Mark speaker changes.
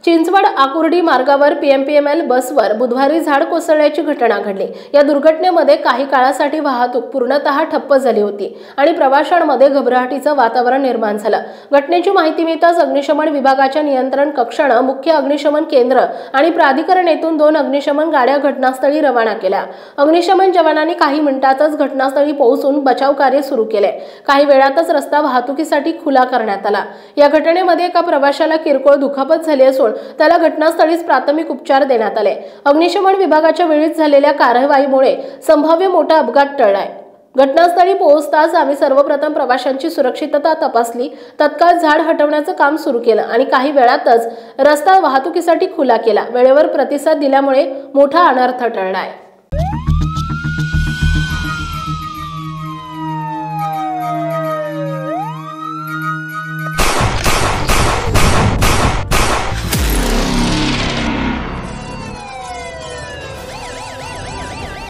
Speaker 1: चिंचवड आकुर्डी मार्गावर पीएमपीएमएल बसवर बुधवारी झाड कोसळण्याची घटना घडली। या दुर्घटनेमध्ये काही काळासाठी वाहतूक पूर्णतः ठप्प झाली होती आणि प्रवाशांमध्ये घबराटीचं वातावरण निर्माण झालं। घटनेची माहिती मिळताच अग्निशमन विभागाच्या नियंत्रण कक्षाने मुख्य अग्निशमन केंद्र आणि प्राधिकरण येथून 2 अग्निशमन गाड्या घटनास्थळी रवाना केल्या। अग्निशमन जवानांनी काही मिनिटातच घटनास्थळी पोहोचून बचाव कार्य सुरू केले। काही वेळातच रस्ता वाहतुकीसाठी खुला करण्यात आला। या घटनेमध्ये एका प्रवाशाला किरकोळ दुखापत झाली असून त्याला घटनास्थळीच प्राथमिक उपचार देण्यात आले। अग्निशमन विभागाच्या वेळीच झालेल्या कारवाईमुळे संभाव्य मोठा अपघात टळलाय। घटनास्थळी पोहोचताच आम्ही सर्वप्रथम प्रवाशांची सुरक्षितता तपासली, तत्काळ झाड हटवण्याचं काम सुरू केलं आणि काही वेळातच रस्ता वाहतुकीसाठी खुला केला। वेळेवर प्रतिसाद दिल्यामुळे मोठा अनर्थ टळलाय।